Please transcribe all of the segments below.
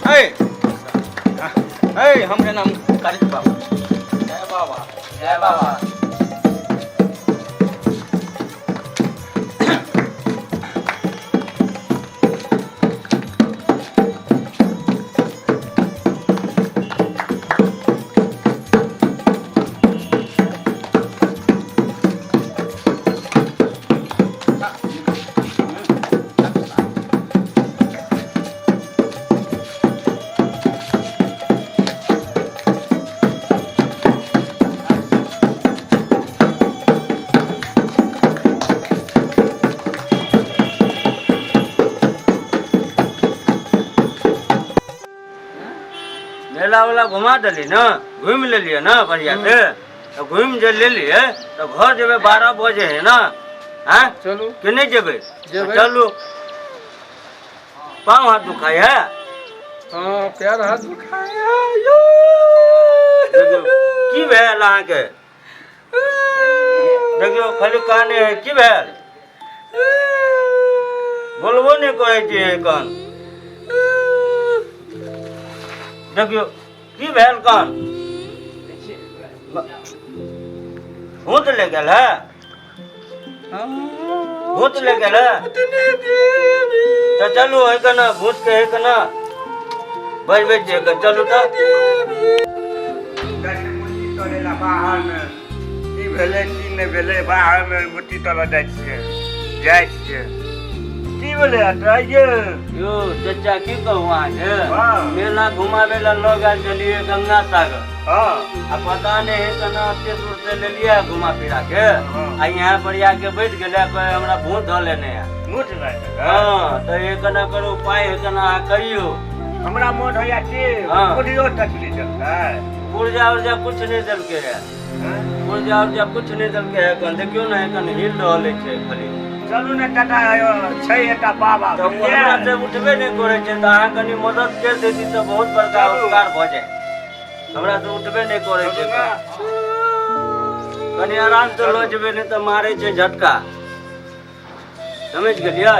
Hey, hey, हमरे नाम कारिक बाबा। जय बाबा, जय बाबा। मेला वाला घुमा दिली न, घूम ले लिए ना बढ़िया से। तो घूम जे ले लिए तो घर जेबे 12 बजे है ना। हाँ चलू कि नहीं जेबे? जेबे। चलू। पाँव हाथ दुखाई है? हाँ प्यार हाथ दुखाया देखियो की भेल अहाँ के? देखियो खाली काने है की भेल? बोलबो नहीं करे छी कन। देखियो की भेल कन? भूत ले गेल है? भूत ले गेल है? तो चलू है कना भूत के है कना बज बज के चलू तो। बाहर में की भेले की नहीं भेले बाहर में मुट्ठी तल जाइ छियै की भेले हटाइए यो चचा की कहूँ अहाँ के? हाँ। मेला घुमावे ला लोग आयल चलिए गंगा सागर। हाँ आ पता नहीं है कना तेसुर से ले लिया घुमा फिरा के। आ यहाँ पर आके बैठ गेले कोई हमरा भूत धऽ लेने है। मुठ नहीं हाँ तो ये कना करो उपाय है कना अहाँ करियो। हमरा मोट होया की हाँ। मुठियो तकली चलता है ऊर्जा उर्जा कुछ नहीं दल के है। ऊर्जा उर्जा कुछ नहीं दल के है कन देखियो ना कन हिल रहले छे खाली। चलू ने टाटा छै एटा बाबा तो हमरा से उठबे नहीं करे छे तो अहाँ कनी मदद कर देती तो बहुत बड़का उपकार भ जाए। हमरा से उठबे नहीं करे छे कनी आराम से लो जेबे नहीं तो मारे छे झटका। समझ गेलियै?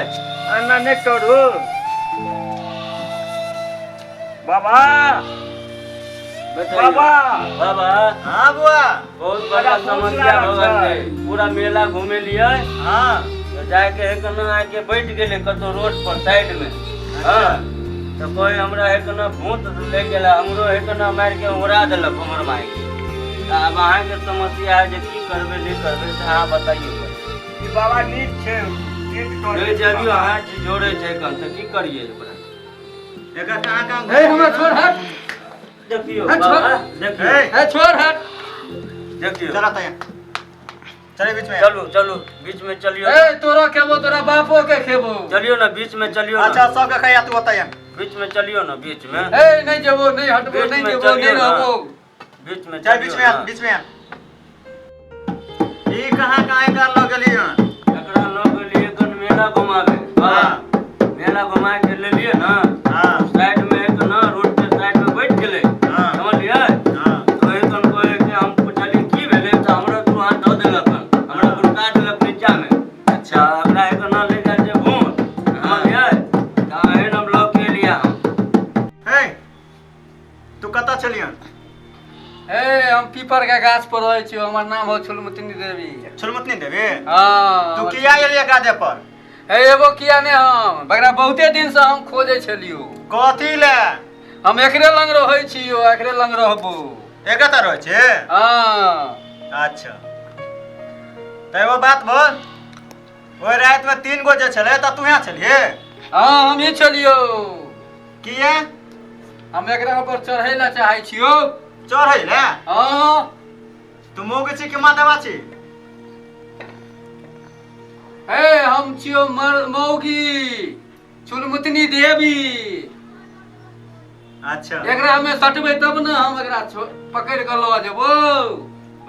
अन्ना ने तोड़ू बाबा बाबा बाबा हाँ बुआ बहुत बड़ा समस्या हो गए। पूरा मेला घूमे लिए। हाँ तो जाके है कना आके बैठ गेले कतो रोड पर साइड में। हाँ तो कोई हमरा है कना भूत ले गेला हमरो है कना मार के उड़ा देलक हमर माई के। तो अब अहाँ के समस्या है जे की करबे नहीं करबे से अहाँ बताइए। ई बाबा नीक छै नीक तोड़े ये जबियो हाथ जोड़े छै कन तो की करिए एकरा? एका कहां ए हमरा छोड़ हट देखियो छोड़। बाबा देखियो ए छोड़ हट देखियो चला तया चले बीच में चलू चलू बीच में चलियो। ए तोरा खेबो तोरा बापो के खेबो चलियो ना बीच में चलियो अच्छा ना। सब के खैया तू बताया बीच में चलियो ना बीच में। ए नहीं जेबो नहीं हटबो बीच नहीं में जेबो चलियो नहीं ना। रहबो बीच में चल बीच में आ बीच में आ ई कहां का लो गेली है एकरा लोग लिए कन मेला घुमावे। हां मेला घुमा के ले लिए ना। हां साइड में एक ना रोड के साइड में बैठ गेले। हां समझलिए? हां तो एकन कोई के हम पूछली की भेले तो हमरा तू हाथ दे देलक हमरा गुड़का देलक नीचा में। अच्छा एकरा एकन ले गेल जे भूत। समझलिए? तो एहन हम लोग के लिया हम। हे तू कता चलियन ए हम पीपर के गाछ पर रहै छी हमर नाम हो छुलमुतनी देवी। छुलमुतनी देवी हां तू किया एलिया गादे पर ए एबो किया ने हम बगरा बहुते दिन से हम खोजे छलियो। कथी ले हम एकरे लंग रहै छी ओ एकरे लंग रहबो। एका त रहै छे हां अच्छा त एगो बात बोल ओइ रात में 3 गो जे छले त तू यहाँ छलिए हां हम ही छलियो। किया हम एकरा ऊपर चढ़ै ला चाहै छियो। चढ़ै ले हां तू मोगे छी कि माधवा छी ए हम छियो मौगी छुलमुतनी देवी। अच्छा एकरा हमें सटबै तब न हम एकरा पकड़ के ल जेबो।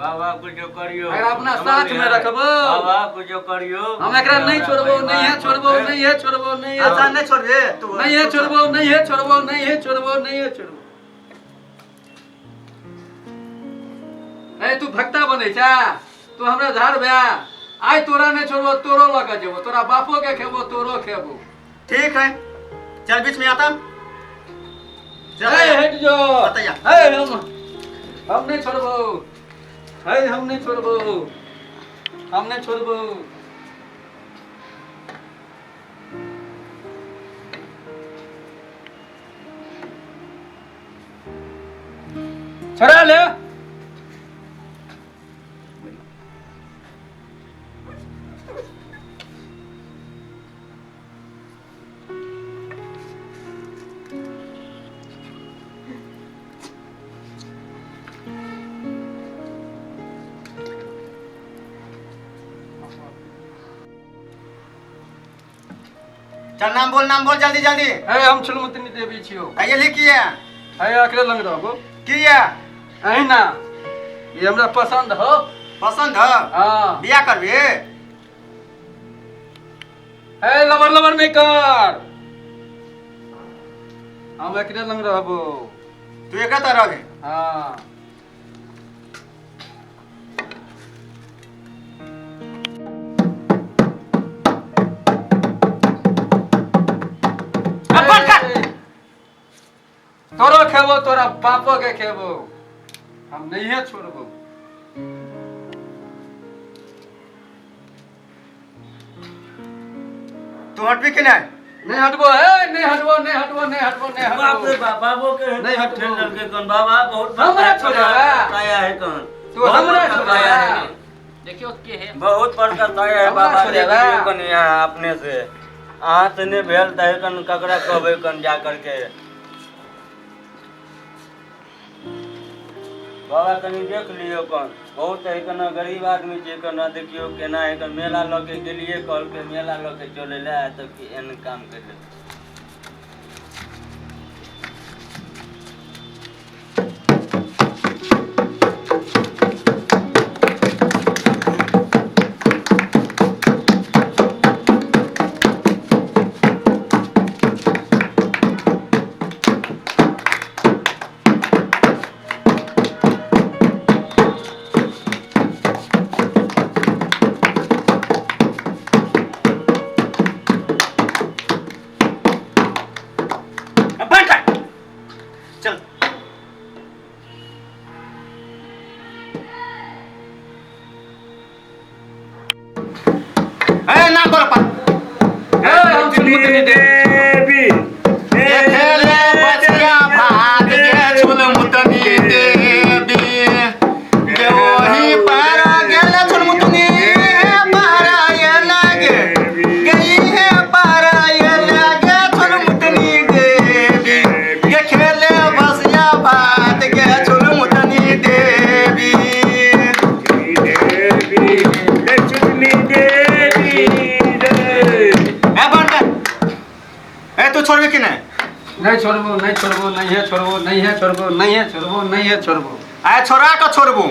बाबा कुछ करियो। एकरा अपना साथ में रखबो। बाबा कुछ करियो। हम एकरा नहीं छोड़बो नहीं है छोड़बो नहीं है छोड़बो नहीं है अच्छा नहीं छोड़ दे तू नहीं है छोड़बो नहीं है छोड़बो नहीं है छोड़बो नहीं है छोड़बो। ए तू भक्ता बनै छा तू हमरा झाड़ भे आइ तोरा नहीं छोड़बो तोरो ल के जेबो तोरा बापो के खेबो तोरो खेबो। ठीक है चल बीच में आता हट जो बताइए। हम नहीं छोड़बो, हम नहीं छोड़बो, हम नहीं छोड़बो। छोड़ा ले। चल नाम बोल जल्दी जल्दी। हम छुलमुतनी देवी छियो। ये लिखिए अकरे लग रहो की है अहिना ये हमरा पसंद हो। पसंद है हाँ बिया करबी। लबर लबर में कर। हम एकरे लग रहबो। तू एक तरह के हाँ तोरो खेबो तोरा बापो के खेबो। हम नहीं है छोड़बो। तू हटबी कि नहीं। नहीं हटबो है नहीं हटबो नहीं हटबो नहीं हटबो नहीं बाप रे हटबो। बाप, बाबो के नहीं हट ठेल के कौन बाबा बहुत हमरा छोड़ेगा। ताया है कौन तू हमरा ताया है छोड़ेगा। देखियो के है बहुत बड़का ताया है हमरा बाबा छोड़ेगा। देखियो कौन यहाँ अपने से अहाँ से नहीं भेल त कौन ककरा कहबे कौन जा करके बाबा कनी देख लियो कौन बहुत है कना गरीब आदमी छै कना देखियो केना है कन मेला ल के गेलिए कल के मेला ल के चले ले तो कि एन काम कर ले। चल नाम बोल अपन। हम छुलमुतनी देवी। खेले बसिया भाग के छुलमुतनी देवी। जे ओही पार गेले छुलमुतनी पार ये लागे गई है पार ये लागे छुलमुतनी देवी। ये खेले बसिया भाग के छुलमुतनी देवी। तू छोड़बी कि नहीं। नहीं छोड़बो नहीं छोड़बो नहीं है छोड़बो नहीं है छोड़बो नहीं है छोड़बो नहीं है छोड़बो आए छोड़ा के छोड़बू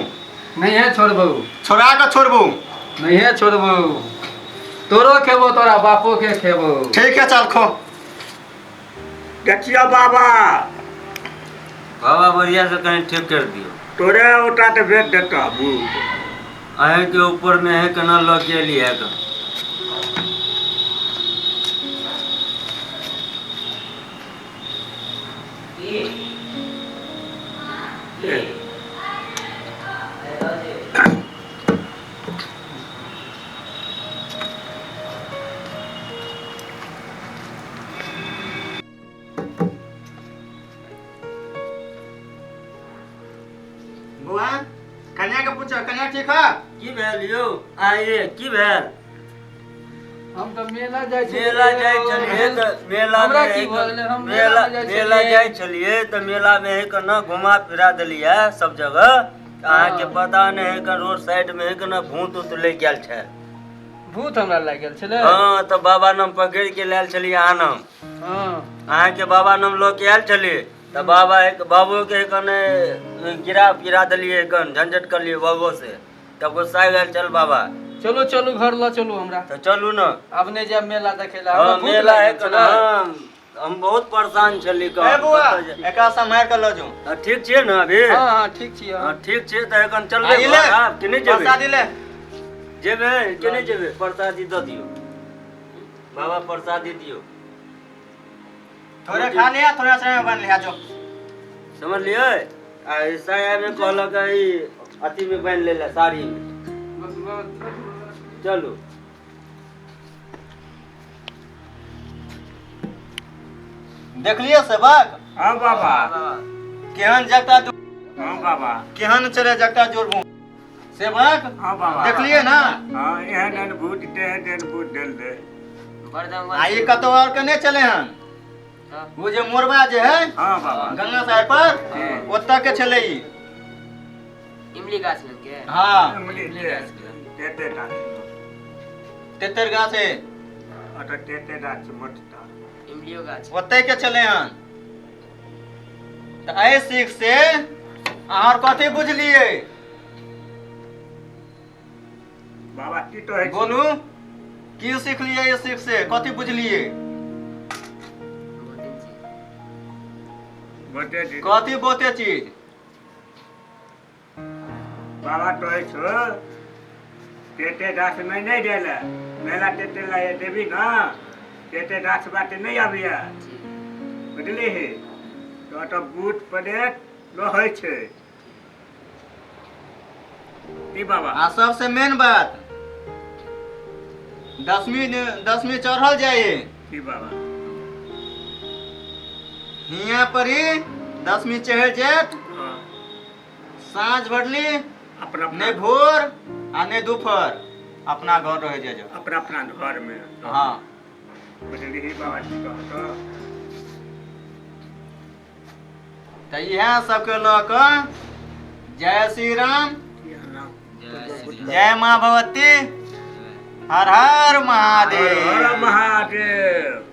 नहीं है छोड़बो छोड़ा के छोड़बू। नहीं है छोड़बो। तोरो खेबो तोरा बापो के खेबो। ठीक है चल खो। देखियो बाबा बाबा बढ़िया से कहीं ठीक कर दियो। तोरे उठा तो भेज देता बू। अहे के ऊपर में है कना लग गेली है तो बुआ कन्या के पूछो कन्या ठीक है। की भेल यो आइए की भेल हम तो मेला जाय छी। मेला जाय छलिए त मेला हमरा में की एक- भऽ गेलै? हम मेला जाय मेला छलियै। जाय छलिए त मेला में एक न घुमा फिरा देलिए सब जगह। अहाँ के पता नहीं है कि रोड साइड में एक न भूत उत ले गेल छै। भूत हमरा लाग गेल छले। हाँ तो बाबा नाम पकड़ के लायल छलिए आनम। हाँ अहाँ के बाबा नाम लो के आयल छलिए त बाबा एक बाबू के कने गिरा देलिए कन झंझट कर लिए बाबू से तब गुस्सा गेल चल बाबा चलो चलो घर ला चलो हमरा। तो चलू न। अब ने जब मेला देखेला हाँ हमरा भूत मेला लाग है गेल कन छले। हाँ, हम बहुत परेशान छली ए बुआ एका सा मार के ल जो। ठीक छियै न अभी हाँ हाँ ठीक छी। हाँ ठीक छै त एखन चलबै आ, इले। घर आब कि नहीं जेबै प्रसादी ले। जेबै कि नहीं जेबै प्रसादी दऽ दियौ बाबा प्रसादी दियौ। थोड़े खा लिया थोड़ा सा बन लिया जो। समझलिए आ ई साया में कहलक ई अथी में बांध ले साड़ी में चलू देखलिए सेवक हाँ बाबा केहन जगता हाँ बाबा केहन चले जगता जोड़बू सेवक हाँ बाबा देखलिए ना हाँ एहन अनुभूत डल दे आ ये कतो और कने चले हन वो जो मोरबा जे है हाँ बाबा गंगा साइड पर ओत्ता के चले ई इमली गाछ में के हाँ तेते डाच तेतर गाछ है अटा तेते डाच मोटता इमलियो गाछ ओत्ते के चले हन त ऐ सीख से आर कथी बुझलिए बाबा की तो है बोलू की सीख लिए ये सीख से कथी बुझलिए बोते जी कथी बोते चीज बाबा तो है छो तेते डाच में नहीं देला मेला तेते लाए देवी ना तेते डाच बाटे नहीं आबिया बुझली है तो तो बूट पड़े लो है छे की बाबा आ सबसे मेन बात 10वीं चढ़ल जाए की बाबा हिया पर ही 10वीं चढ़ जात हाँ, साँझ भरली अपना ने अपना भोर आ ने दोपहर अपना घर रह जाए अपना अपना घर में हाँ बुझली ही बाबा की कहतो तो यह सबके लऽ कऽ जय श्री राम जय माँ भगवती हर हर महादेव हर हर महादेव